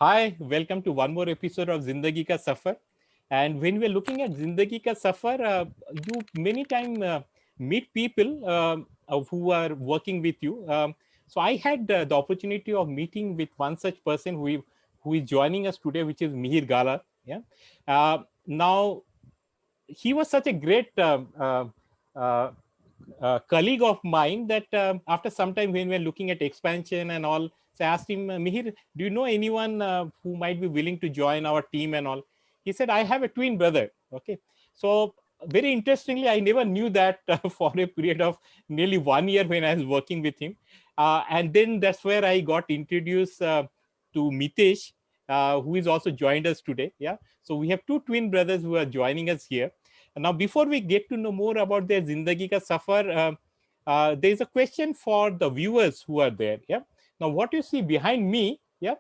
Hi, welcome to one more episode of Zindagi Ka Safar. And when we're looking at Zindagi Ka Safar, you many time meet people who are working with you. So I had the opportunity of meeting with one such person who is joining us today, which is Mihir Gala. Yeah. Now he was such a great uh, colleague of mine that after some time when we were looking at expansion and all, so I asked him, Mihir, do you know anyone who might be willing to join our team and all? He said, I have a twin brother. Okay. So very interestingly, I never knew that for a period of nearly 1 year when I was working with him. And then that's where I got introduced to Mitesh, who is also joined us today. Yeah. So we have two twin brothers who are joining us here. Now, before we get to know more about their Zindagi Ka Safar, there is a question for the viewers who are there. Yeah. Now, what you see behind me, yeah,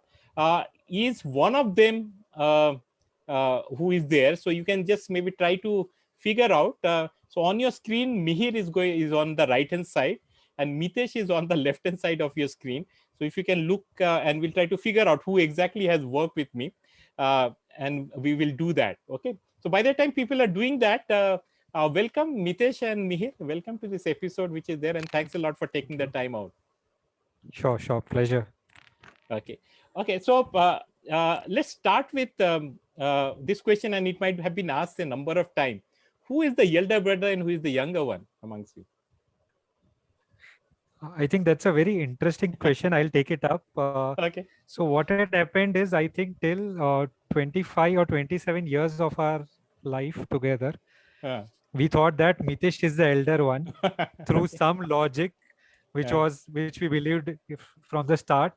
is one of them who is there. So you can just maybe try to figure out. So on your screen, Mihir is on the right hand side, and Mitesh is on the left hand side of your screen. So if you can look, and we'll try to figure out who exactly has worked with me, and we will do that. Okay. So by the time people are doing that, welcome Mitesh and Mihir. Welcome to this episode, which is there, and thanks a lot for taking the time out. Sure, pleasure. Okay, okay. So let's start with this question, and it might have been asked a number of times. Who is the elder brother and who is the younger one amongst you? I think that's a very interesting question. I'll take it up. Okay. So what had happened is, I think till 25 or 27 years of our life together, Uh, we thought that Mitesh is the elder one through okay. some logic, Uh, which we believed from the start,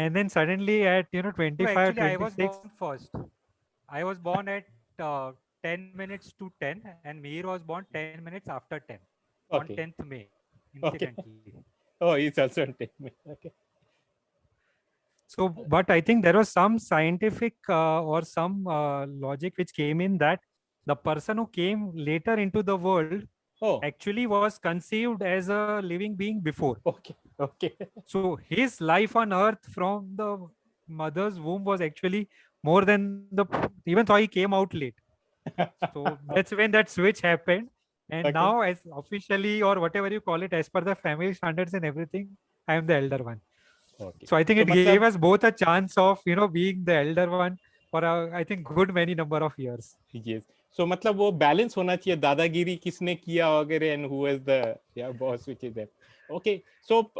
and then suddenly at No, 25, actually, I was 26. born first. I was born at 10 minutes to 10, and Mir was born 10 minutes after 10 on okay. 10th May, Okay. incidentally. Oh, it's also on me. Okay. So, but I think there was some scientific or some logic which came in that the person who came later into the world Oh, actually was conceived as a living being before. okay. Okay. So his life on earth from the mother's womb was actually more than even though he came out late. So that's when that switch happened. And Okay. now, as officially or whatever you call it, as per the family standards and everything, I am the elder one. Okay. So I think So, it gave matlab, us both a chance of being the elder one for I think good many number of years. yes. So मतलब वो balance होना चाहिए दादागिरी किसने किया वगैरह and who is the boss which is there. Okay, so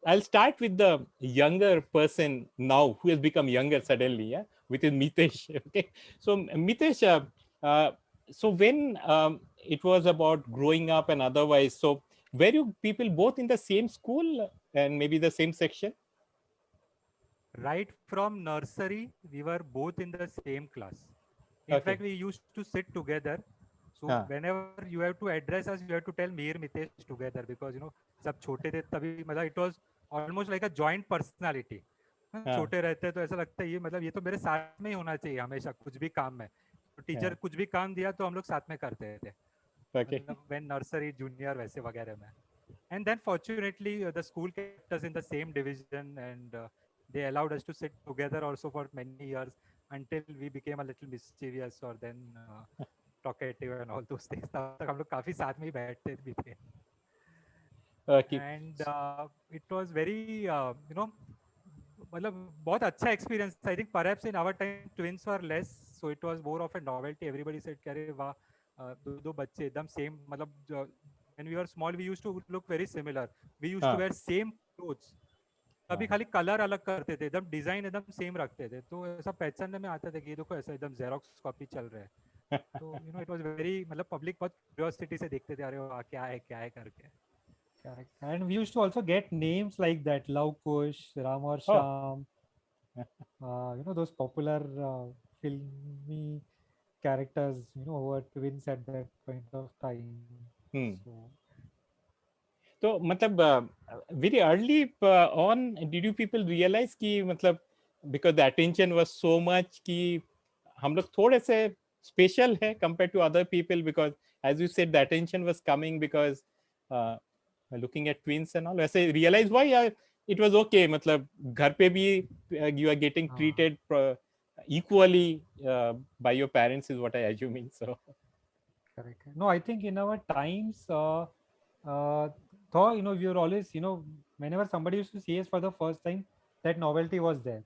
I'll start with the younger person now who has become younger suddenly, yeah, which is Mitesh. Okay, so Mitesh, so when it was about growing up and otherwise, so were you people both in the same school and maybe the same section? Right from nursery, we were both in the same class. In fact, we Okay. used to sit together. So Huh. whenever you have to address us, you have to tell Mir Mitesh together because सब छोटे थे तभी मतलब it was almost like a joint personality. Huh. छोटे रहते तो ऐसा लगता है ये मतलब ये तो मेरे साथ में ही होना चाहिए हमेशा कुछ भी काम में. तो Yeah. टीचर कुछ भी काम दिया तो हम लोग साथ में करते थे. Okay. मतलब when nursery, junior वैसे वगैरह में. And then fortunately the school kept us in the same division and they allowed us to sit together also for many years until we became a little mischievous or then talkative and all those things. तब तक हम लोग काफी साथ में ही बैठते भी थे. Okay. And it was very मतलब बहुत अच्छा experience. I think perhaps in our time twins were less, so it was more of a novelty. Everybody said कि अरे वाह दो दो बच्चे एकदम same मतलब when we were small we used to look very similar. We used to Huh. wear same clothes. Huh. कभी खाली कलर अलग करते थे, एकदम डिजाइन एकदम सेम रखते थे, तो ऐसा पहचानने में आता था कि ये देखो ऐसा एकदम जेरोक्स कॉपी चल रहा है. तो इट वाज वेरी मतलब पब्लिक बहुत क्यूरियोसिटी से देखते थे, अरे वाह क्या है करके. Correct. And we used to also get names like that, Love Kush, Ram or Oh. Sham, those popular filmy characters, who were twins at that point of time. Hmm. So तो मतलब very early on did you people realize कि मतलब because the attention was so much कि हम लोग थोड़े से special है compared to other people because as you said the attention was coming because uh, looking at twins and all वैसे realize why it was okay. मतलब घर पे भी you are getting हाँ. treated equally by your parents is what I assuming. So Correct. No, I think in our times, though, we were always, whenever somebody used to see us for the first time, that novelty was there.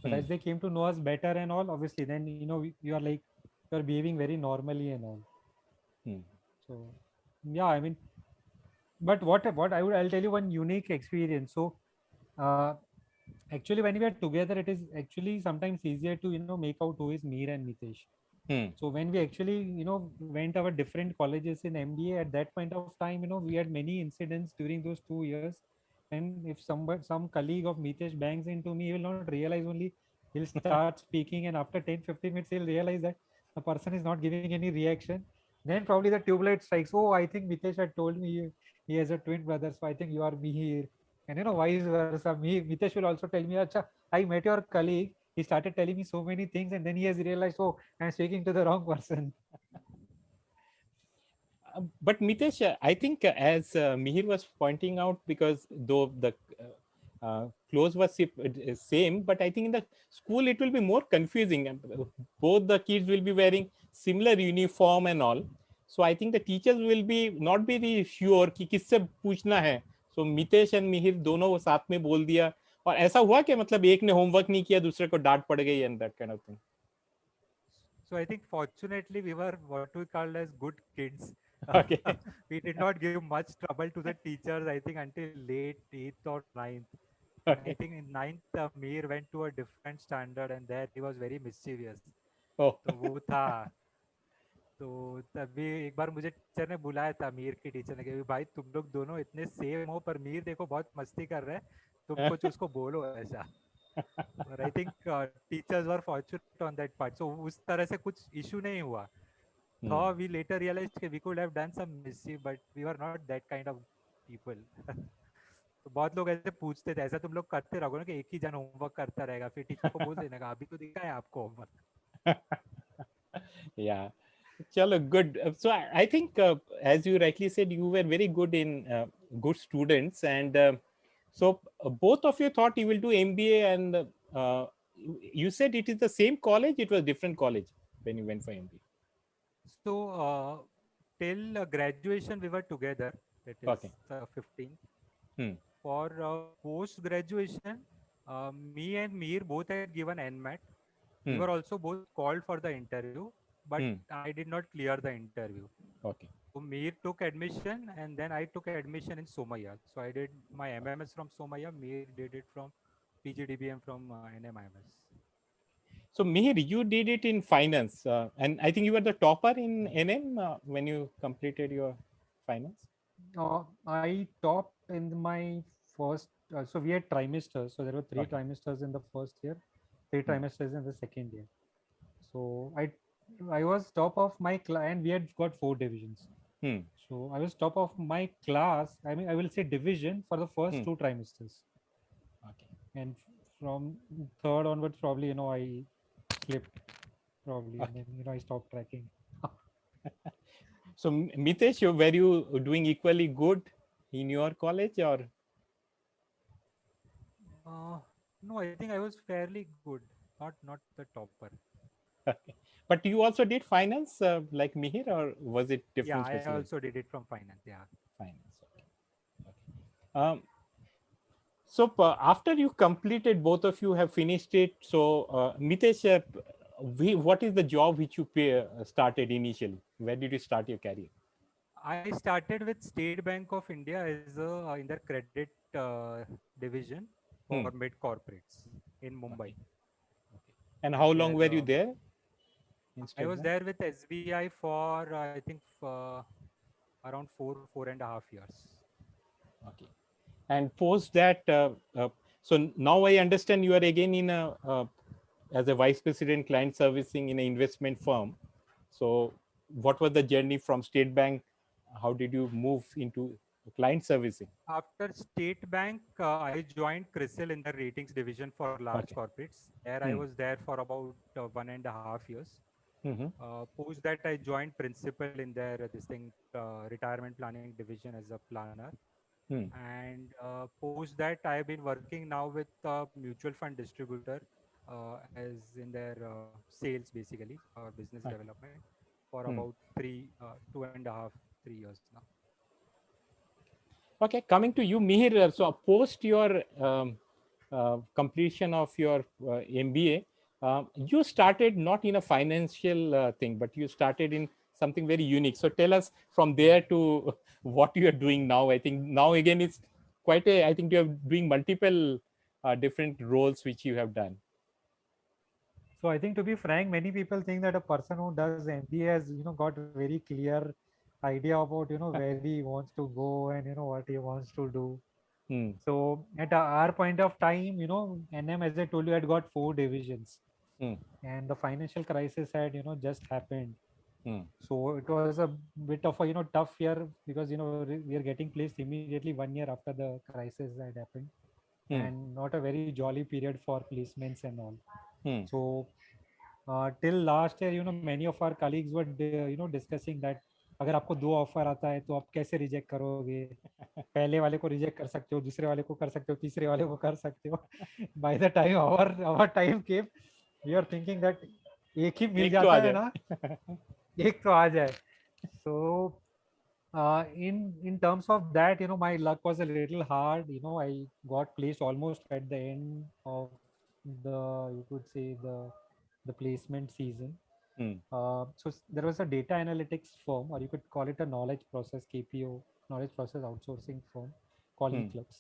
But as they came to know us better and all, obviously, then, you are like, you are behaving very normally and all. So, yeah, I mean, but I'll tell you one unique experience. So, uh, actually, when we are together, it is actually sometimes easier to, make out who is Mir and Mitesh. So when we actually, went our different colleges in MBA at that point of time, we had many incidents during those 2 years. And if some colleague of Mitesh bangs into me, he will not realize only he'll start speaking, and after 10, 15 minutes, he'll realize that the person is not giving any reaction. Then probably the tube light strikes. Oh, I think Mitesh had told me he has a twin brother, so I think you are me here. And vice versa. Mitesh will also tell me, Acha, I met your colleague. He started telling me so many things, and then he has realized, oh, I'm speaking to the wrong person. but Mitesh, I think as Mihir was pointing out, because though the clothes was same, but I think in the school it will be more confusing. Both the kids will be wearing similar uniform and all. So I think the teachers will be not be the sure कि किससे पूछना है. So Mitesh and Mihir दोनों वो साथ में बोल दिया. और ऐसा हुआ कि मतलब एक ने होमवर्क नहीं किया, दूसरे को डांट पड़ गई and that kind of thing. So I think fortunately we were what we called as good kids. Okay. We did not give much trouble to the teachers, I think, until late 8th or 9th. I Okay. think in 9th, Mir went to a different standard and there he was very mischievous. Oh. तो वो था तो तभी एक बार मुझे teacher ने बुलाया था, मीर की टीचर ने कि भाई तुम लोग दोनों इतने सेम हो पर मीर देखो बहुत मस्ती कर रहा है, तुम कुछ उसको बोलो ऐसा. और I think teachers were fortunate on that part, so उस तरह से कुछ इशू नहीं हुआ. Though we later realized that we could have done some mischief, but we were not that kind of people. तो बहुत लोग ऐसे पूछते थे, ऐसा तुम लोग करते रहोगे ना कि एक ही जन होमवर्क करता रहेगा, फिर टीचर को बोल देना का अभी तो दिखा है आपको homework. Yeah. Chalo, good. So I think, as you rightly said, you were very good in good students, and so both of you thought you will do MBA, and uh, you said it is the same college. It was different college when you went for MBA. So till graduation we were together. That is Okay. 15. Hmm. For post graduation, me and Mir both had given NMAT. We were also both called for the interview, but I did not clear the interview. Okay. So Mir took admission and then I took admission in Somaya. So I did my MMS from Somaya, Mir did it from PGDBM from NMIMS. So Mihir, you did it in finance, and I think you were the topper in NM when you completed your finance. I topped in my first, so we had trimesters. So there were three Okay. trimesters in the first year, three trimesters in the second year. So I was top of my class, and we had got 4 divisions. So I was top of my class. I mean, I will say division for the first 2 trimesters. Okay. And from third onwards, probably, I slipped probably, and then, I stopped tracking. So Mitesh, were you doing equally good in your college, or? No, I think I was fairly good, not the topper. Okay. But you also did finance like Mihir, or was it Yeah, different I specialty? also did it from finance. Yeah. Finance. Okay. Okay. So after you completed, both of you have finished it. So Mitesh, what is the job which you started initially? Where did you start your career? I started with State Bank of India as in their credit division for mid corporates in Mumbai. Okay. And how long were you Where there? I was there with SBI for I think around 4.5 years. Okay. And post that, so now I understand you are again in as a vice president client servicing in an investment firm. So what was the journey from State Bank? How did you move into client servicing? After State Bank, I joined CRISIL in the ratings division for large Okay. corporates. There I was there for about 1.5 years. Post that, I joined principal in their this thing retirement planning division as a planner. And post that, I have been working now with a mutual fund distributor as in their sales, basically, or business Okay. development for Hmm. about 2.5, 3 years now. Okay, coming to you, Mihir. So post your completion of your MBA, you started not in a financial thing, but you started in something very unique. So tell us from there to what you are doing now. I think now again it's quite a. I think you are doing multiple different roles which you have done. So I think, to be frank, many people think that a person who does MBA has, got very clear idea about, where he wants to go and what he wants to do. Hmm. So at our point of time, NM, as I told you, had got 4 divisions, Hmm. and the financial crisis had, just happened. Hmm. So it was a bit of a, tough year, because we are getting placed immediately 1 year after the crisis had happened, Hmm. and not a very jolly period for placements and all. Hmm. So till last year, many of our colleagues were discussing that अगर आपको 2 offer आता है तो आप कैसे reject करोगे, पहले वाले को रिजेक्ट कर सकते हो, दूसरे वाले को कर सकते हो, तीसरे वाले को कर सकते हो. By the time our time came, we are thinking that एक ही मिल एक तो आ जाता है ना, जाए. एक तो आ जाए. So in terms of that, my luck was a little hard. I got placed almost at the end of the, you could say, the placement season. Hmm. There was a data analytics firm, or you could call it a knowledge process KPO, knowledge process outsourcing firm called Hmm. Eclipse,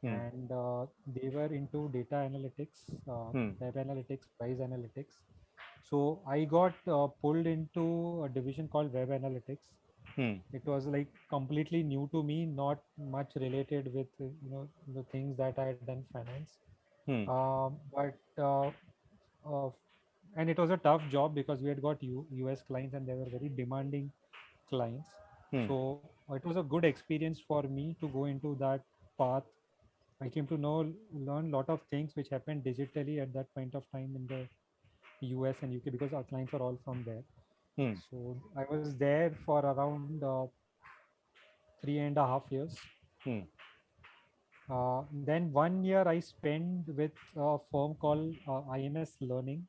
Hmm. and they were into data analytics, Hmm. web analytics, price analytics. So I got pulled into a division called web analytics. Hmm. It was like completely new to me, not much related with the things that I had done finance. Hmm. But uh, and it was a tough job because we had got US clients, and they were very demanding clients. Hmm. So it was a good experience for me to go into that path. I came to learn a lot of things which happened digitally at that point of time in the US and UK, because our clients are all from there. Hmm. So I was there for around 3.5 years. Hmm. Then 1 year I spent with a firm called IMS Learning.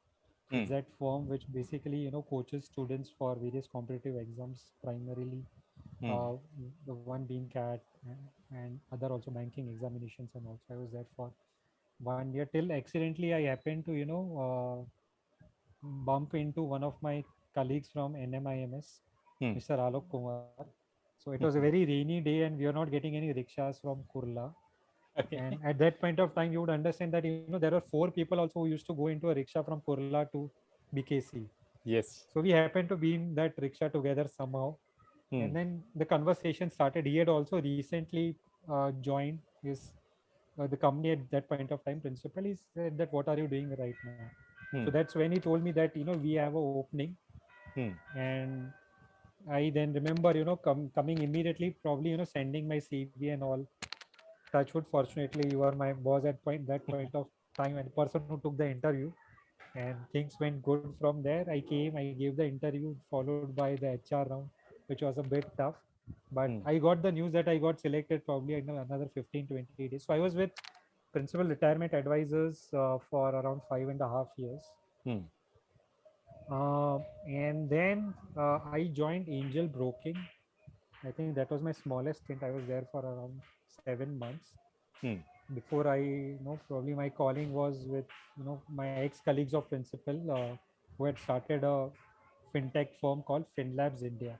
Hmm. It's that firm which basically coaches students for various competitive exams, primarily Hmm. uh, the one being CAT, and other also banking examinations. And also I was there for 1 year, till accidentally I happened to bump into one of my colleagues from NMIMS, Hmm. Mr. Alok Kumar. So it was a very rainy day, and we are not getting any rickshaws from Kurla. Okay. And at that point of time, you would understand that there were 4 people also who used to go into a rickshaw from Kurla to BKC. Yes. So we happened to be in that rickshaw together somehow, Hmm. and then the conversation started. He had also recently joined his the company at that point of time. Principal, he said that, what are you doing right now? So Hmm. that's when he told me that we have a opening. Hmm. And I then remember coming immediately, probably sending my CV and all. Touchwood, fortunately, you are my boss at that point of time, and the person who took the interview, and things went good from there. I came, I gave the interview, followed by the HR round, which was a bit tough. But Hmm. I got the news that I got selected probably in another 15-20 days. So I was with Principal Retirement Advisors for around 5.5 years. Hmm. And then I joined Angel Broking. I think that was my smallest stint. I was there for around 7 months. Hmm. Before probably my calling was with my ex colleagues of principal, who had started a fintech firm called FinLabs India.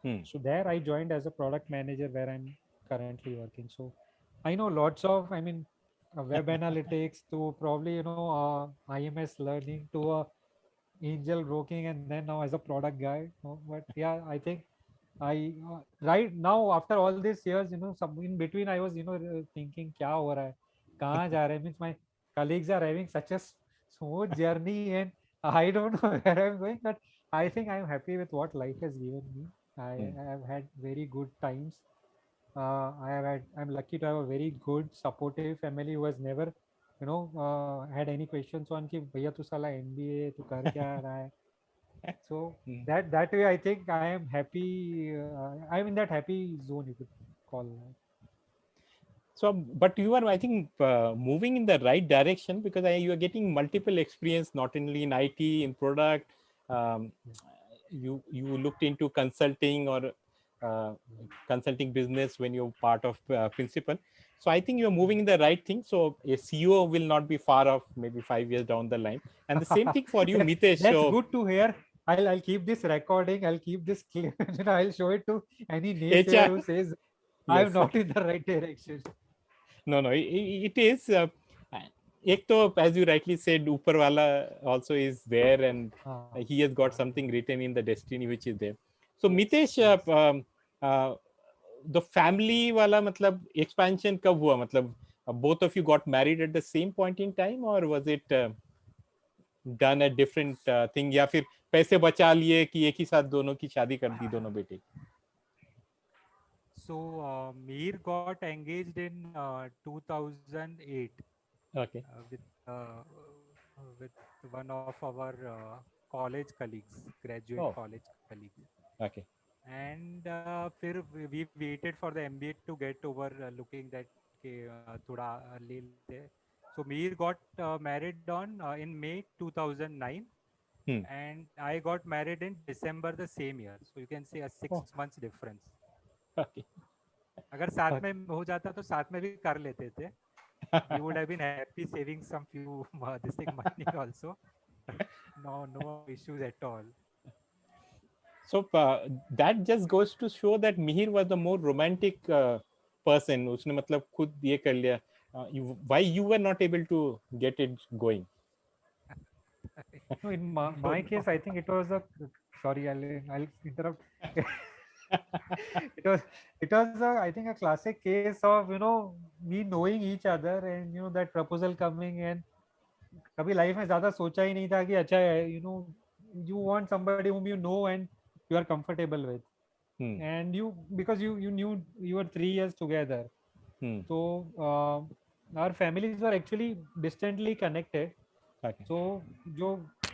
Hmm. So there I joined as a product manager, where I'm currently working. So I know lots of, I mean, web analytics to probably IMS learning to angel broking, and then now as a product guy. But yeah, I think I right now, after all these years, some in between I was thinking क्या हो रहा है, कहाँ जा रहे हैं, means my colleagues are having such a smooth journey, and I don't know where I'm going, but I think I'm happy with what life has given me. Hmm. I have had very good times. I'm lucky to have a very good supportive family who has never had any questions on कि भैया तू साला MBA तू कर क्या रहा है. So Hmm. that way I think I am happy. I'm in that happy zone, you could call that. So, but you are, I think, moving in the right direction because you are getting multiple experience, not only in IT, in product. Um, you looked into consulting or uh, consulting business when you're part of principal. So I think you're moving in the right thing. So a CEO will not be far off, maybe 5 years down the line. And the same thing for you, Mitesh. That's So good to hear. I'll keep this recording. I'll keep this clip. I'll show it to any naysayer HR, who says I'm yes. not in the right direction. No, no, it is. एक तो, as you rightly said, ऊपर वाला also is there, and he has got something written in the destiny which is there. So Mitesh, uh, the family वाला मतलब expansion कब हुआ? मतलब both of you got married at the same point in time, or was it done a different thing, या फिर पैसे बचा लिए कि एक ही साथ दोनों की शादी कर दी दोनों बेटे? So Mir got engaged in 2008 Okay, with one of our college colleagues, graduate oh, college colleagues. okay, And फिर we waited for the MBA to get over, looking that कि थोड़ा ले लेते हैं. So Mir got married on in May 2009, hmm. and I got married in December the same year. So you can say a six Oh, months difference. okay. अगर साथ Okay. में हो जाता तो साथ में भी कर लेते थे. We would have been happy saving some few this thing money also. No issues at all. So that just goes to show that Mihir was the more romantic person. उसने मतलब खुद ये कर लिया. Why you were not able to get it going? No, in I my don't case, know. I think it was a. Sorry, I'll interrupt. it was I think a classic case of we knowing each other and that proposal coming, and कभी life में ज्यादा सोचा ही नहीं था कि अच्छा है you want somebody whom you know and you are comfortable with, Hmm. and because you knew you were 3 years together. Hmm. So our families were actually distantly connected. Okay. So जो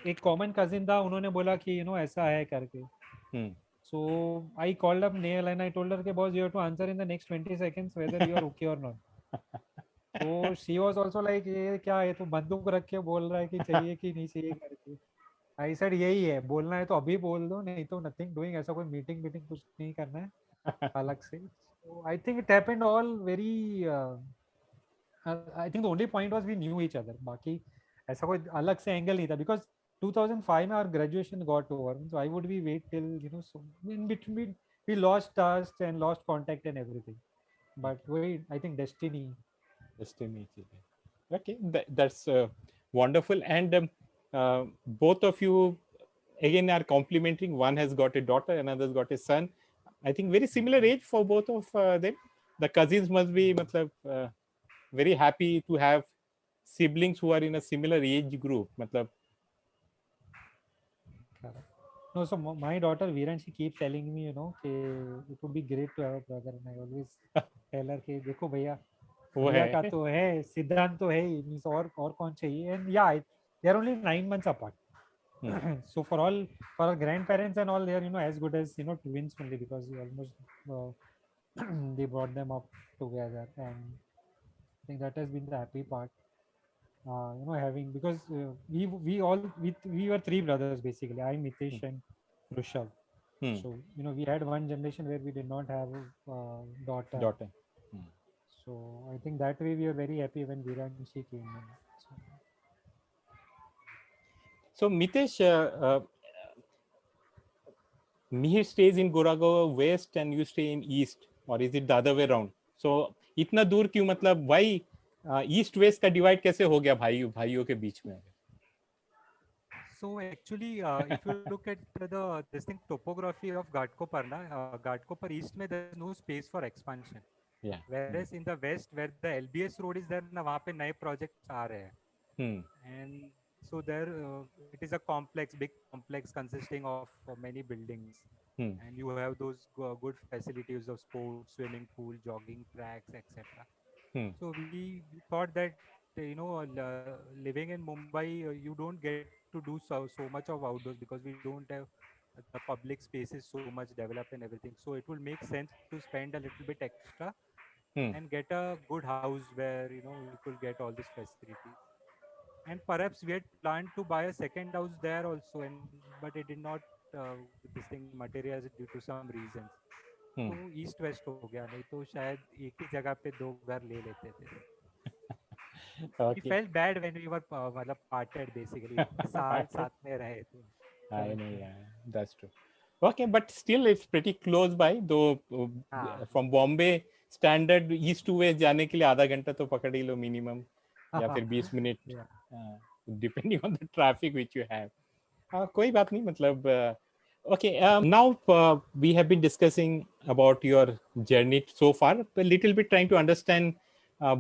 एक कॉमन कजिन था उन्होंने बोला कि ऐसा है करके. Hmm. So I called up Neil and I told her कि boss, you have to answer in the next 20 seconds whether you are okay or not. So she was also like ये क्या है, तो बंदूक रख के बोल रहा है कि चाहिए कि नहीं चाहिए करके. I said यही है, बोलना है तो अभी बोल दो, नहीं तो nothing doing, ऐसा कोई मीटिंग मीटिंग कुछ नहीं करना है अलग से. So I think it happened all very I think the only point was we knew each other. बाकी ऐसा कोई अलग से एंगल नहीं था because 2005 में our graduation got over. So I would we wait till so in between we lost touch and lost contact and everything. But wait, I think destiny. Destiny. Okay, that's wonderful. And both of you again are complimenting. One has got a daughter, another's got a son. I think very similar age for both of them. The cousins must be matlab, very happy to have siblings who are in a similar age group. Matlab, No, so my daughter Viren, she keeps telling me, कि it would be great to have a brother, and I always tell her कि देखो भैया वो भैया का है. तो है, सिद्धांत तो है ही, means और कौन चाहिए. And yeah, they are only 9 months apart. Hmm. So for our grandparents and all, they are as good as twins only, because we almost they brought them up together, and I think that has been the happy part. Having, because we were three brothers basically. I, Mitesh, and Rushav. Hmm. So we had one generation where we did not have a daughter. Daughter. Hmm. So I think that way we were very happy when Viranshi came in. So, So Mitesh, Mihir stays in Goragoa West and you stay in East, or is it the other way around? So इतना दूर क्यों, मतलब why east west का divide कैसे हो गया भाइयों भाइयों के बीच में? So actually, if you look at the this thing topography of Ghatkopar, Ghatkopar East में there is no space for expansion. Yeah. Whereas in the west, where the LBS road is there, ना वहाँ पे नए projects आ रहे हैं. Hmm. And so there it is a big complex consisting of many buildings, Hmm. and you have those good facilities of sports, swimming pool, jogging tracks, etc. Hmm. So we thought that living in Mumbai, you don't get to do so much of outdoors because we don't have the public spaces so much developed and everything. So it will make sense to spend a little bit extra and get a good house where we could get all these facilities. And perhaps we had planned to buy a second house there also, and but it did not this thing materialize due to some reasons. तो east west हो गया, नहीं तो शायद एक ही जगह पे दो घर ले लेते थे. We Okay. felt bad when we were मतलब parted basically. इतने साल साथ में रहे थे. I know, yeah, that's true. Okay, but still it's pretty close by, though. From Bombay standard east to west जाने के लिए आधा घंटा तो पकड़ ही लो minimum, या फिर 20 minute, depending on the traffic which you have. कोई बात नहीं, मतलब okay. Now we have been discussing about your journey so far, a little bit trying to understand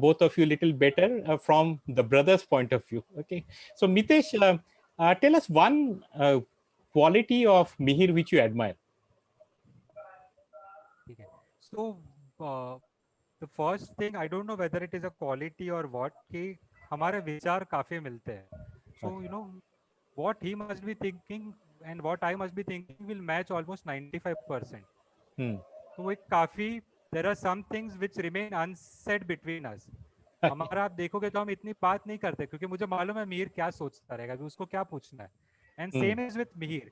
both of you a little better from the brothers' point of view. Okay, so Mitesh, tell us one quality of Mihir which you admire. Okay. So the first thing, I don't know whether it is a quality or what, कि हमारे विचार काफी मिलते हैं. So what he must be thinking and what I must be thinking will match almost 95%. तो एक काफी, there are some things which remain unsaid between us. हमारा आप देखोगे तो हम इतनी बात नहीं करते क्योंकि मुझे मालूम है मीर क्या सोचता रहेगा, उसको क्या पूछना है. And same is with Mihir.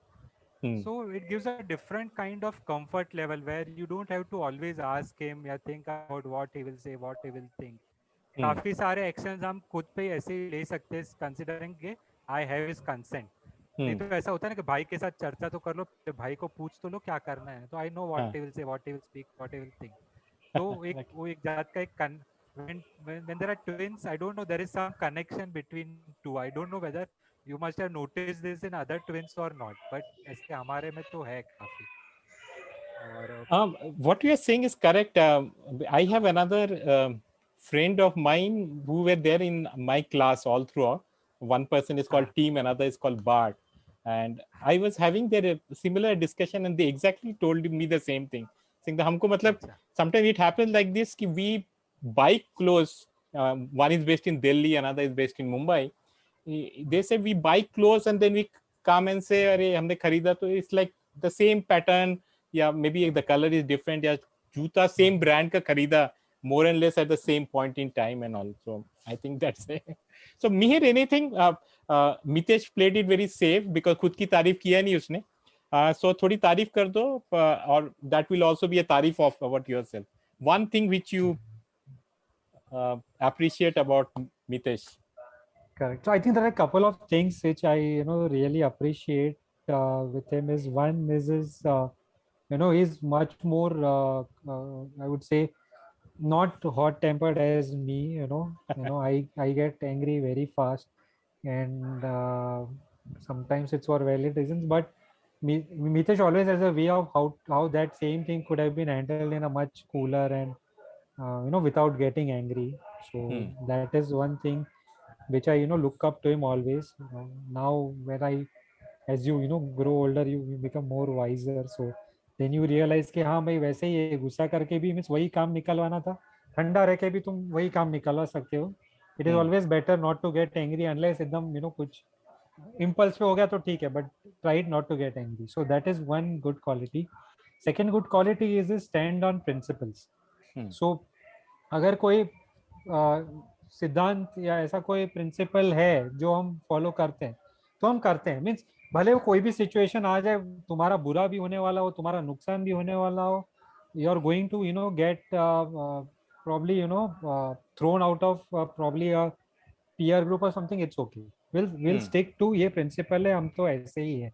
So it gives a different kind of comfort level where you don't have to always ask him या think about what he will say, what he will think. काफी सारे actions हम खुद पे ऐसे ही ले सकते हैं considering के I have his consent. नहीं तो ऐसा होता है ना कि भाई के साथ चर्चा तो कर लो, भाई को पूछ तो लो क्या करना है, तो I know what he will say, what he will speak, what he will think. तो एक वो एक जात का एक when there are twins, I don't know, there is some connection between two. I don't know whether you must have noticed this in other twins or not, but ऐसे हमारे में तो है काफी. What you are saying is correct. I have another friend of mine who were there in my class all throughout. One person is called Team, another is called Bart. And I was having their similar discussion, and they exactly told me the same thing. Saying that हमको मतलब sometimes it happens like this कि we buy clothes. One is based in Delhi, another is based in Mumbai. They say we buy clothes and then we come and say अरे हमने खरीदा, तो it's like the same pattern, या maybe the color is different, या जूता same brand का खरीदा more and less at the same point in time and all. So I think that's it. So Mihir, anything? Mitesh played it very safe because खुद की तारीफ किया नहीं उसने. So थोड़ी तारीफ कर दो, और that will also be a तारीफ of about yourself. One thing which you appreciate about Mitesh. Correct. So I think there are a couple of things which I really appreciate with him. Is one is his he's much more I would say not hot tempered as me. I get angry very fast, and sometimes it's for valid reasons, but Mitesh always has a way of how that same thing could have been handled in a much cooler and without getting angry. So that is one thing which I look up to him always. Now when I, as you grow older, you become more wiser. So then you realize कि हाँ भाई वैसे ही गुस्सा करके भी means वही काम निकलवाना था, ठंडा रह के भी तुम वही काम निकलवा सकते हो. It is always better not to get angry unless एकदम कुछ impulse पे हो गया तो ठीक है, but try not to get angry. So that is one good quality. Second good quality is his stand on principles. So अगर कोई सिद्धांत या ऐसा कोई प्रिंसिपल है जो हम फॉलो करते हैं तो हम करते हैं. मीन्स भले वो कोई भी सिचुएशन आ जाए, तुम्हारा बुरा भी होने वाला हो, तुम्हारा नुकसान भी होने वाला हो, you are going to get probably thrown out of probably a peer group or something, it's okay. We'll stick to ये प्रिंसिपल है, हम तो ऐसे ही है,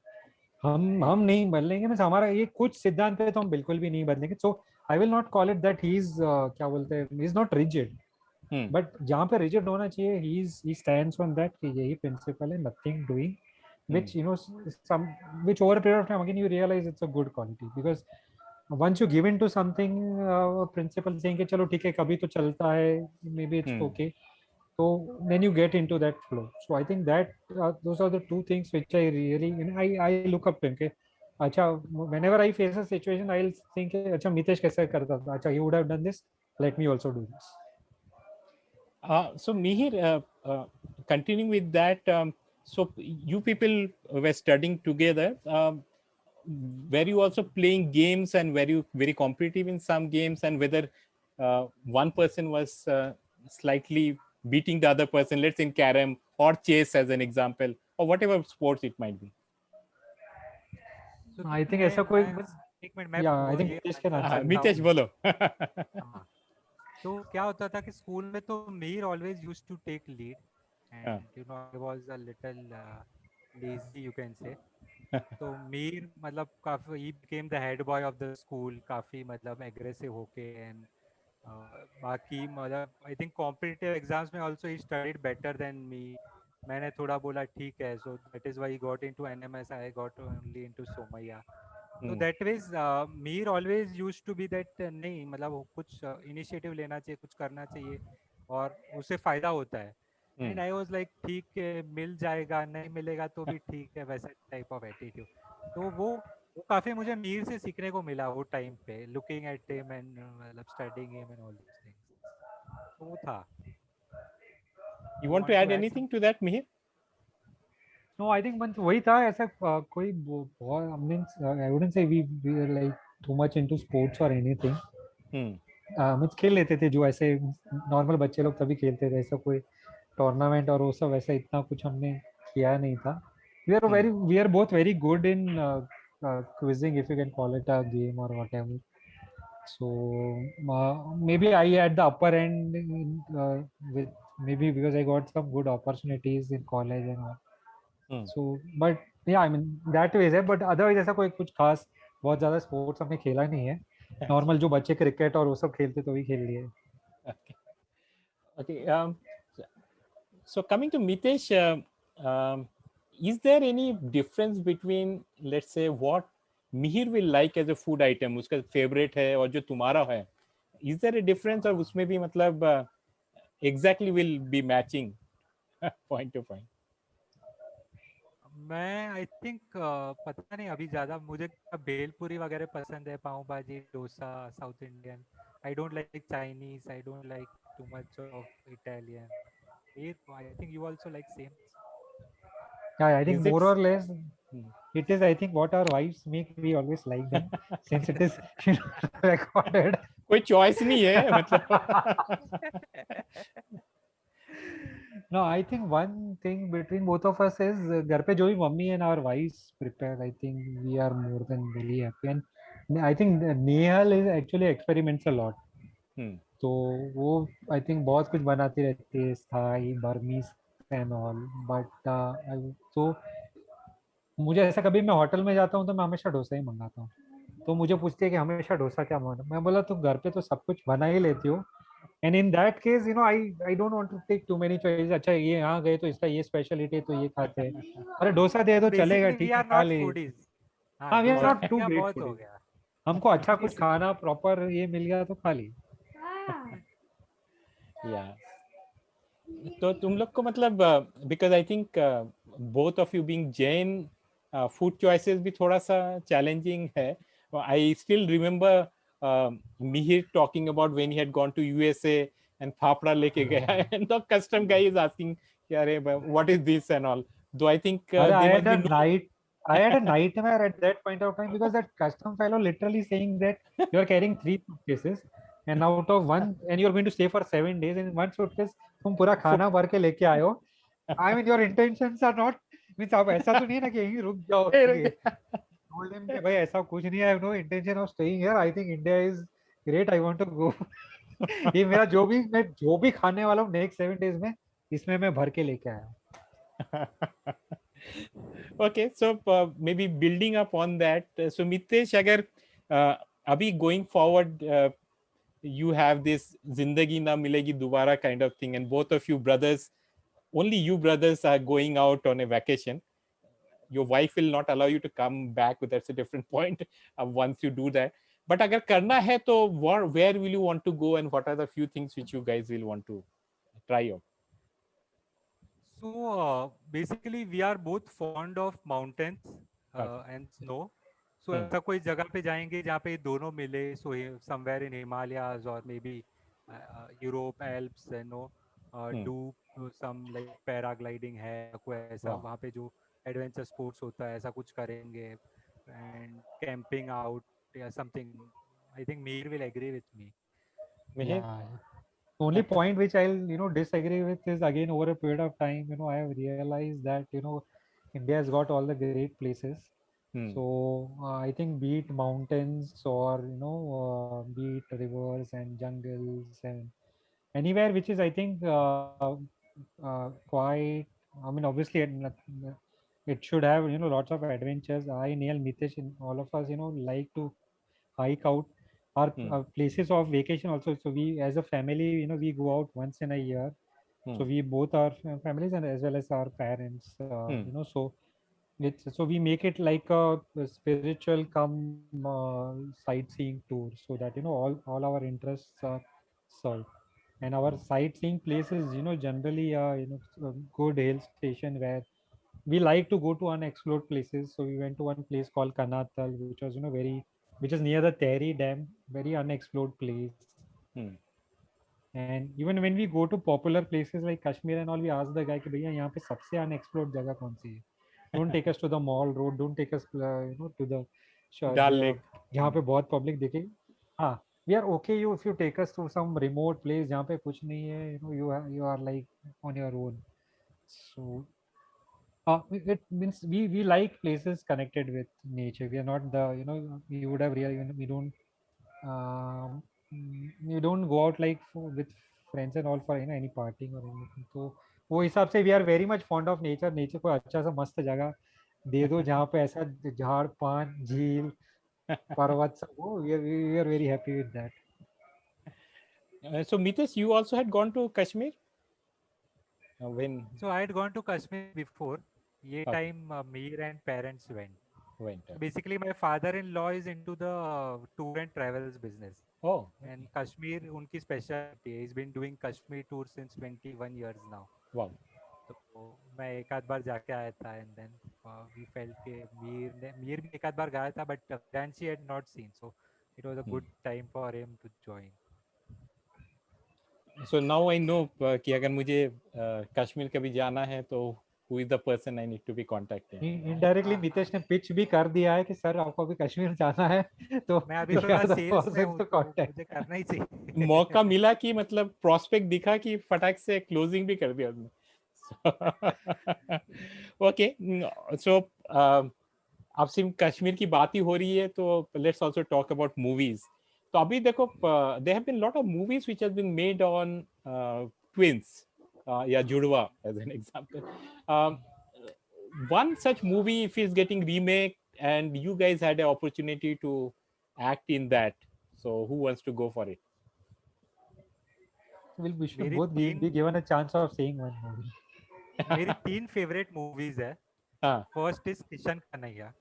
हम नहीं बदलेंगे. मीन्स हमारा ये कुछ सिद्धांत पे तो हम बिल्कुल भी नहीं बदलेंगे. So I will not call it that he is क्या बोलते हैं, he is not rigid, but जहाँ पे रिजिड होना चाहिए ही स्टैंड्स ऑन दैट कि यही प्रिंसिपल है, nothing doing, which some which over a period of time again you realize it's a good quality, because once you give into something principle saying कि चलो ठीक है कभी तो चलता है, maybe it's okay, so then you get into that flow. So I think that those are the two things which I really I look up to him. अच्छा, whenever I face a situation I'll think अच्छा मितेश कैसे करता था, अच्छा he would have done this, let me also do this. So Mihir, continuing with that, so you people were studying together. Were you also playing games, and were you very competitive in some games, and whether one person was slightly beating the other person, let's say in carom or chess as an example, or whatever sports it might be. So I think मैं ऐसा कोई एक minute मैं yeah I think ये Nitish can answer. Mitesh, bolo. हाँ तो क्या होता था कि स्कूल में तो Mir always used to take lead and you know I was a little lazy you can say तो मीर मतलब काफी ही became the head boy of the school काफी मतलब एग्रेसिव होके एंड बाकी मतलब आई थिंक कॉम्पिटिटिव एग्जाम्स में also he studied better than me मैंने थोड़ा बोला ठीक है so that is why got into NMS I got only into Somaiya तो दैट वीज मीर always used to be that नहीं मतलब वो कुछ इनिशिएटिव लेना चाहिए कुछ करना चाहिए और उससे फायदा होता है एंड आई वाज लाइक ठीक है मिल जाएगा नहीं मिलेगा तो भी ठीक है वैसा टाइप ऑफ एटीट्यूड तो वो काफी मुझे मीर से सीखने को मिला वो टाइम पे लुकिंग एट हिम एंड मतलब studying him and all these things तो वो था You you want to want to add add anything to that, Mihir? No, I think once वही था ऐसा कोई बहुत means I wouldn't say we were like too much into sports or anything. Means खेल लेते थे जो ऐसे नॉर्मल बच्चे लोग तभी खेलते थे ऐसा कोई टूर्नामेंट और वो सब ऐसा इतना कुछ हमने किया नहीं था we are both very good in quizzing if you can call it a game और whatever so maybe I at the upper end with maybe because I got some good opportunities in college and all so but yeah I mean that way है but otherwise ऐसा कोई कुछ खास बहुत ज्यादा sports हमने खेला नहीं है नॉर्मल जो बच्चे क्रिकेट और वो सब खेलते तो भी खेल लिए Okay. Okay. So coming to Mitesh, is there any difference between, let's say, what Mihir will like as a food item, उसका favorite है और जो तुम्हारा है, is there a difference और उसमें भी मतलब exactly will be matching point to point? मैं आई थिंक पता नहीं अभी ज़्यादा मुझे भेलपुरी वगैरह पसंद है pav bhaji dosa south Indian I don't like Chinese I don't like too much of Italian yeah I think you also like same yeah I think Is it? more or less it is I think what our wives make we always like them since it is you know, recorded कोई choice नहीं है मतलब. no I think one thing between both of us is घर पे जो भी mummy and our wives prepare I think we are more than really happy and I think Nehal is actually experiments a lot तो वो I think बहुत कुछ बनाती रहती है Thai Burmese and all but तो मुझे ऐसा कभी मैं होटल में जाता हूँ तो मैं हमेशा डोसा ही मंगाता हूँ तो मुझे पूछती है कि हमेशा डोसा क्या बना मैं बोला तुम घर पे तो सब कुछ बना ही लेती हो and in that case you know I don't want to take too many choices अच्छा ये यहाँ गए तो इसका ये स्पेशलिटी है तो ये खाते हैं अरे डोसा दे तो दो चलेगा बेसिकली वी ठीक है आर खा नॉट ले फूडीज हाँ हाँ वी आर डोसा नॉट मिल टू गया ग्रेट बहुत हो फूडीज गया हमको अच्छा कुछ बेसिक खाना प्रॉपर ये मिल गया तो खा ली Yeah. तो तुम लोग को मतलब because I think both of you being Jain food choices भी थोड़ा सा चैलेंजिंग है I still remember Mihir talking about when he had gone to USA and fafda लेके गया and the custom guy is asking अरे what is this and all though I think I they had must a be no. night. I had a nightmare at that point of time because that custom fellow literally saying that you are carrying 3 suitcases and out of one and you're going to stay for 7 days and in one suitcase तुम पूरा खाना भर के लेके आए हो. I mean your intentions are not means आप ऐसा तो नहीं है ना कि यहीं रुक जाओगे. Told him कि भाई ऐसा कुछ नहीं है. I have no intention of staying here. I think India is great. I want to go. ये मेरा मैं जो भी खाने वाला हूँ next 7 days में इसमें मैं भर के लेके आया हूँ. Okay, so maybe building up on that, so Mitesh, agar abhi going forward, you have this zindagi na milegi dobara kind of thing, and both of you brothers, only you brothers are going out on a vacation. Your wife will not allow you to come back, that's a different point once you do that. But agar karna hai, to where will you want to go, and what are the few things which you guys will want to try out? So basically, we are both fond of mountains and snow. So ऐसा कोई जगह पे जाएंगे जहाँ पे दोनों मिले. So somewhere in Himalayas or maybe Europe, Alps, you know, do some like paragliding है कोई ऐसा वहाँ पे जो adventure sports होता है ऐसा कुछ करेंगे and camping out या something. I think Mir will agree with me. Mihir? Yeah. Only point which I'll disagree with is, again, over a period of time, I have realized that India has got all the great places. Hmm. So I think, be it mountains or be it rivers and jungles and anywhere which is, I think, quite. I mean, obviously, it should have lots of adventures. I, Neil, Mitesh, and all of us like to hike out our Hmm. places of vacation also. So we, as a family, we go out once in a year. Hmm. So we both our families and as well as our parents, Hmm. so so we make it like a spiritual come sightseeing tour, so that all our interests are served. And our sightseeing places, generally a good hill station where we like to go to unexplored places. So we went to one place called Kanatal, which was which is near the Tehri Dam, very unexplored place. Hmm. And even when we go to popular places like Kashmir and all, we ask the guy कि भैया यहाँ पे सबसे unexplored जगह कौन सी है? Don't take us to the mall road. Don't take us to the Dal the Lake. जहाँ पे बहुत public दिखे. हाँ, we are okay you if you take us to some remote place जहाँ पे कुछ नहीं है. You are like on your own. So it means we like places connected with nature. We are not the we would have really um, we don't go out like with friends and all for any partying or anything. तो वो हिसाब से we are very much fond of nature. Nature को अच्छा सा मस्त जगह दे दो जहाँ पे ऐसा झाड़ पान झील पर्वत सब हो. We are very happy with that. So Mitesh, you also had gone to Kashmir when So I had gone to Kashmir before. Ye okay, time Mir and parents went. went. So basically, my father-in-law is into the tour and travels business, Oh, and Kashmir unki specialty है. He's been doing Kashmir tour since 21 years now. wow. तो मैं एक आध बार जाके आया था and then we felt के मीर भी एक आध बार गया था but Varanasi had not seen, so it was a Hmm. good time for him to join. So now I know कि अगर मुझे कश्मीर कभी जाना है तो who is the person I need to be contacting. Indirectly हाँ, नितेश ने पिच भी कर दिया है कि सर आपको अभी कश्मीर जाना है तो मैं अभी यू थोड़ा आर द सेल्स में पर्सन हूँ टू तो कांटेक्ट. मुझे करना ही चाहिए. मौका मिला कि मतलब प्रोस्पेक्ट दिखा कि फटाक से क्लोजिंग भी कर दिया उसने. ओके. सो अब सिर्फ कश्मीर की बात ही हो रही है तो let's also talk about movies. तो अभी देखो there have been lot of movies which have been made on twins या जुड़वा as an example. One such movie if is getting remake and you guys had an opportunity to act in that, so who wants to go for it? we should मेरी both तीन be given a chance of seeing one movie. मेरी तीन favourite movies है. हाँ. First is Kishan Kanhaiya.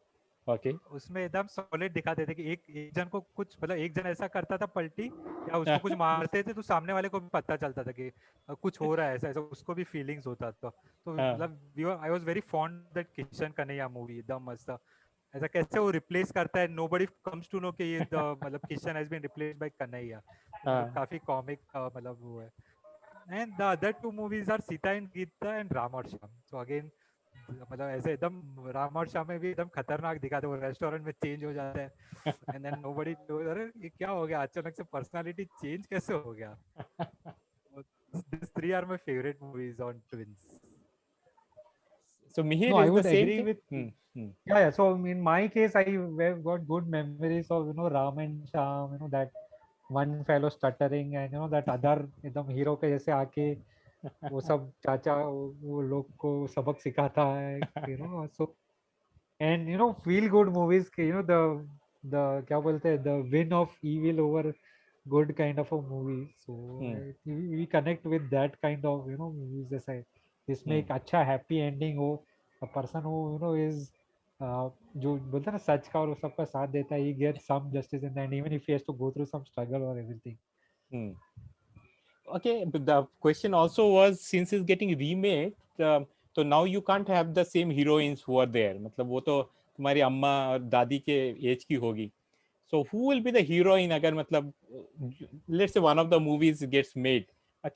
Okay. उसमें एकदम solid दिखाते थे कि एक जन को कुछ मतलब एक जन ऐसा करता था पलटी या उसको कुछ मारते थे तो सामने वाले को भी पता चलता था कि कुछ हो रहा है ऐसा ऐसा उसको भी फीलिंग्स होता था. तो हाँ. मतलब I was very fond that Kishan Kanhaiya movie. एकदम मस्त ऐसा कैसे वो रिप्लेस करता है. नोबडी कम्स टू नो कि ये मतलब Kishan has been replaced by Kanhaiya. मतलब हाँ. काफी कॉमिक मतलब वो है. And the other two movies are Seeta and Geeta and Ram Aur Shyam. So again मतलब ऐसे एकदम राम और श्याम में भी एकदम खतरनाक दिखाते. वो रेस्टोरेंट में चेंज हो जाता है एंड देन नोबडी नोस अरे ये क्या हो गया अचानक से पर्सनालिटी चेंज कैसे हो गया. This three are my favourite movies on twins. So Mihir No, I is the would same agree thing. with. Hmm. Hmm. Yeah. So in my case, I have got good memories of Ram and Sham. That one fellow stuttering and that other एकदम hero के जैसे आके वो सब चाचा वो लोग को सबक सिखाता है. So and feel good movies के the क्या बोलते हैं the win of evil over good kind of a movie. So Hmm. we connect with that kind of movies जैसे जिसमें Hmm. एक अच्छा happy ending हो. A person who is जो बोलते हैं ना सच का और वो सबका साथ देता है. He gets some justice in the end even if he has to go through some struggle or everything. Hmm. Okay, but the question also was since it's getting remade, so now you can't have the same heroines who are there. मतलब वो तो तुम्हारी अम्मा और दादी के as की होगी. So who will be the heroine अगर मतलब let's say one of the movies gets made.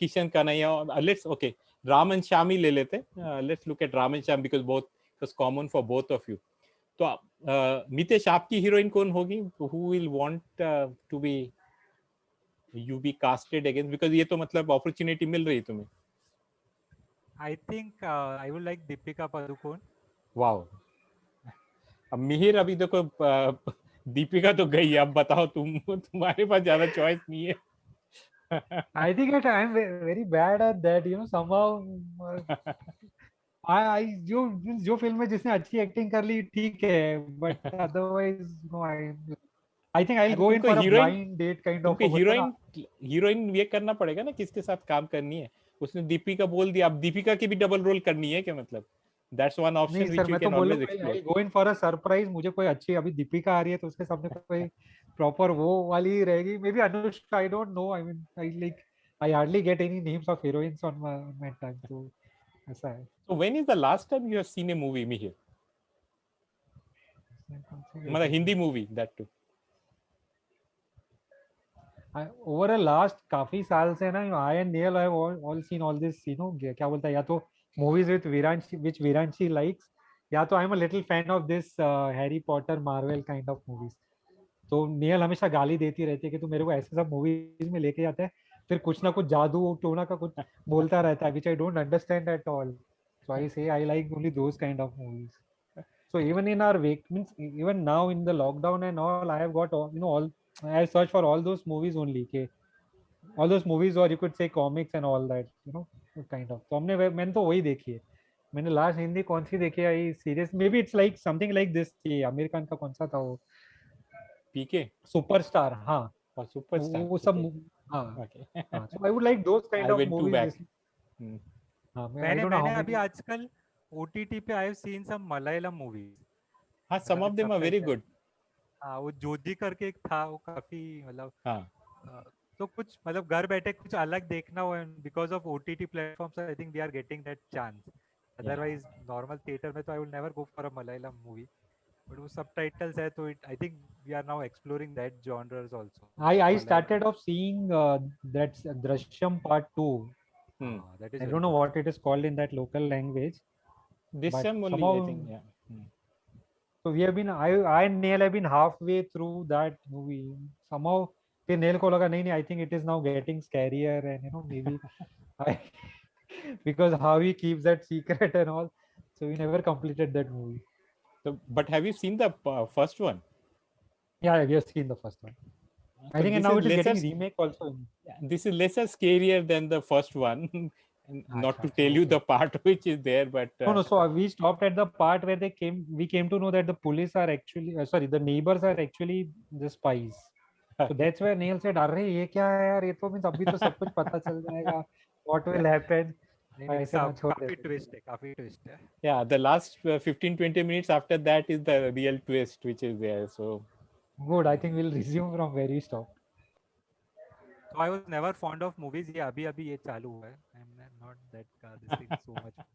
Kishan Kanaya, let's okay, Ram and Shyam ही ले लेते. Let's look at Ram and Shyam because both it was common for both of you. तो मितेश आपकी heroine कौन होगी? Who will want to be you be casted against, because ये तो मतलब opportunity मिल रही है तुम्हें. I think I would like Deepika Padukone. Wow. अब मिहिर अभी देखो दीपिका तो गई, अब बताओ तुम्हारे पास ज्यादा चॉइस नहीं है. I think that I'm very bad at that, you know, somehow. I जो फिल्म में जिसने अच्छी एक्टिंग कर ली ठीक है, but otherwise no, I think I'll अरे go in तुमको for a heroine, blind date kind of तुमको a, बोलते हैं ना. हीरोइन ये करना पड़ेगा ना किसके साथ काम करनी है. उसने दीपिका बोल दिया, अब दीपिका की भी डबल रोल करनी है क्या, मतलब दैट्स वन नहीं ऑप्शन सर, व्हिच यू मैं तो कैन बोलूँ always explore. I'll go in for a surprise. मुझे कोई अच्छी, अभी दीपिका आ रही है तो उसके सामने कोई प्रॉपर वो वाली रहेगी. May be Anushka, I don't know. I mean I hardly get any names of heroines on my time, तो ऐसा है. So when is the last time you have seen a movie, Mihir? मतलब Hindi movie, that too. Over a last काफी साल से ना, I and Niyal I all seen all this, you know, क्या बोलता है, या तो movies with Viranshi, which Viranshi likes, या तो I am a little fan of this Harry Potter Marvel kind of movies. तो नियल हमेशा गाली देती रहती है कि तू मेरे को ऐसे सब मूवीज में लेके जाता है, फिर कुछ ना कुछ जादू टोना का कुछ बोलता रहता है, which I don't understand at all. So I say I like only those kind of movies. So even in our week, means even now in the lockdown and all, I have got all, you know, all, I have searched for all those movies only. Okay, all those movies, or you could say comics and all that, you know, kind of. तो मैंने तो वही देखी है. मैंने last Hindi कौन सी देखी है, आई serious, may be it's like something like this. ये आमिर खान का कौन सा था वो, पीके सुपरस्टार. हाँ, और सुपरस्टार. वो सब. हाँ Okay. हाँ, so I would like those kind I of went to movies. back. हाँ, I मैंने don't know how मैंने अभी many. आजकल OTT पे I have seen some Malayalam movies. हाँ, some of them are very good. हाँ, वो जोधी करके एक था, वो काफी मतलब हाँ. तो कुछ मतलब घर बैठे कुछ अलग देखना हो, and because of OTT platforms I think we are getting that chance. Otherwise normal theatre में तो I will never go for a Malayalam movie. But वो सबटाइटल्स है तो it I think we are now exploring that genres also. I started off seeing that Drishyam Part 2. That is I very don't know good. what it is called in that local language, This but time only, somehow. I think. Yeah. So we have been, I and Neil have been halfway through that movie. Somehow फिर nail को लगा, नहीं, I think it is now getting scarier, and you know, maybe I because how he keeps that secret and all, so we never completed that movie. So, but have you seen the first one? Yeah, we have seen the first one. I So think, and this now is it is lesser, getting remake also. this is lesser scarier than the first one. And not to tell you okay. the part which is there, but No. So we stopped at the part where we came to know that the police are actually, sorry, the neighbors are actually the spies. So that's where Neil said, "अरे ये क्या है यार, ये तो means अभी तो सब कुछ पता चल जाएगा, what will happen." ऐसे ना छोड़ काफी देते. ट्विस्ट है, काफी ट्विस्ट है. yeah, the last 15-20 minutes after that is the real twist which is there. So Good. I think we'll resume from where we stopped. So I was never fond of movies. ये अभी अभी ये चालू हुआ है. I'm not that this thing so much.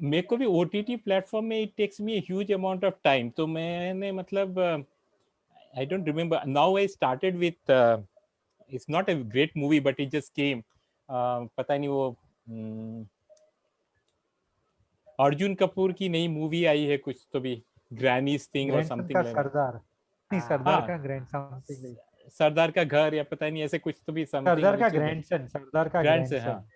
मेरे को भी OTT प्लेटफॉर्म में it takes me a huge amount of time. तो मैंने मतलब I don't remember. Now I started with it's not a great movie, but it just came. पता नहीं वो अर्जुन कपूर की नई मूवी आई है कुछ तो भी, ग्रैनीज थिंग और समथिंग लाइक सरदार. नहीं, सरदार का ग्रैंड समथिंग. सरदार का घर या पता नहीं ऐसे कुछ तो भी समथिंग. सरदार का ग्रैंडसन. सरदार का ग्रैंडसन. हाँ.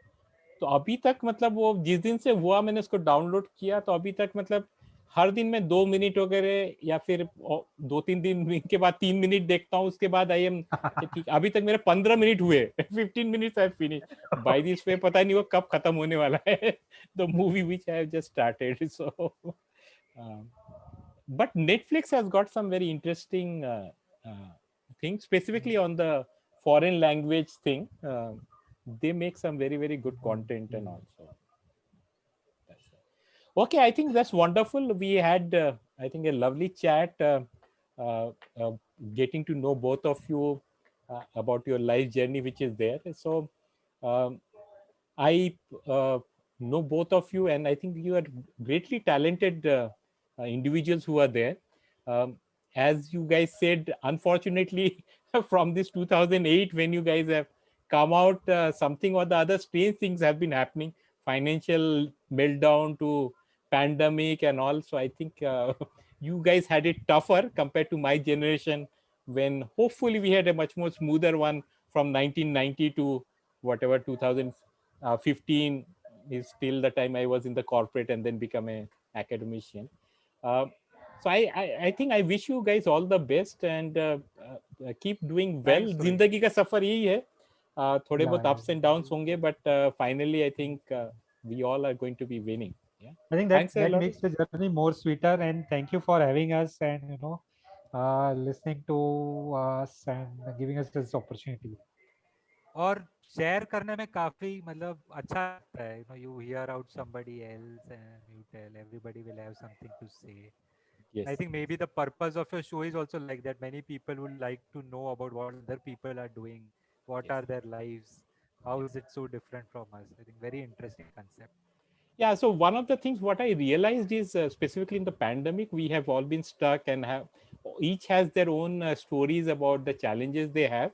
तो अभी तक मतलब वो जिस दिन से हुआ मैंने उसको डाउनलोड किया, तो अभी तक मतलब हर दिन में 2 मिनट वगैरह, या फिर 2-3 दिन के बाद 3 मिनट देखता हूँ, उसके बाद आई एम ठीक. अभी तक मेरे 15 मिनट हुए. 15 minutes I finish by this way. पता नहीं वो कब खत्म होने वाला है the movie which I have just started. So but Netflix has got some very interesting things, specifically on the foreign language thing. They make some very, very good content and also. Okay, I think that's wonderful. We had, I think, a lovely chat, getting to know both of you about your life journey, which is there. So I know both of you, and I think you are greatly talented individuals who are there. As you guys said, unfortunately, from this 2008, when you guys have come out, something or the other strange things have been happening, financial meltdown to pandemic and all. So I think you guys had it tougher compared to my generation, when hopefully we had a much more smoother one from 1990 to whatever 2015 is till the time I was in the corporate and then become a academician. Uh, so I think I wish you guys all the best and keep doing well. Thanks, Rohit. जिंदगी का सफर यही है. थोड़े बहुत Yeah, ups and downs होंगे, but finally I think we all are going to be winning. Yeah. I think that Thanks a lot. makes the journey more sweeter. And thank you for having us and listening to us and giving us this opportunity. और share करने में काफी मतलब अच्छा लगता है, you hear out somebody else and you tell everybody will have something to say. Yes. I think maybe the purpose of your show is also like that. Many people would like to know about what other people are doing, what Yes. are their lives, how is it so different from us. I think very interesting concept. Yeah, so one of the things what I realized is specifically in the pandemic we have all been stuck and have each has their own stories about the challenges they have,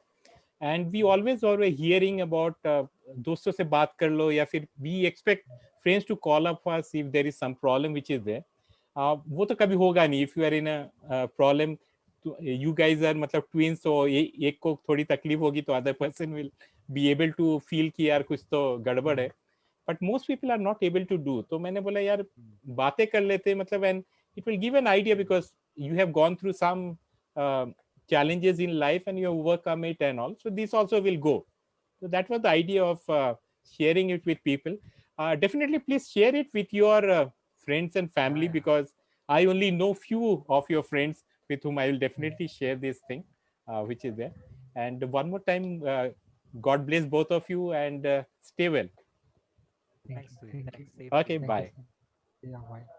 and we always hearing about दोस्तों से बात कर लो या फिर we expect friends to call up us if there is some problem which is there. वो तो कभी होगा नहीं. If you are in a problem, you guys are मतलब twins, so एक को थोड़ी तकलीफ होगी तो other person will be able to feel कि यार कुछ तो गड़बड़ है. But most people are not able to do. तो मैंने बोला यार बातें कर लेते मतलब, and it will give an idea because you have gone through some challenges in life and you have overcome it and all. So this also will go. So that was the idea of sharing it with people. Definitely, please share it with your friends and family Yeah. because I only know few of your friends with whom I will definitely share this thing, which is there. And one more time, God bless both of you and stay well. Thank Thanks, you. Sweet. Thank you. Thanks. Same to Okay, you. Thank you. bye. Yeah, bye.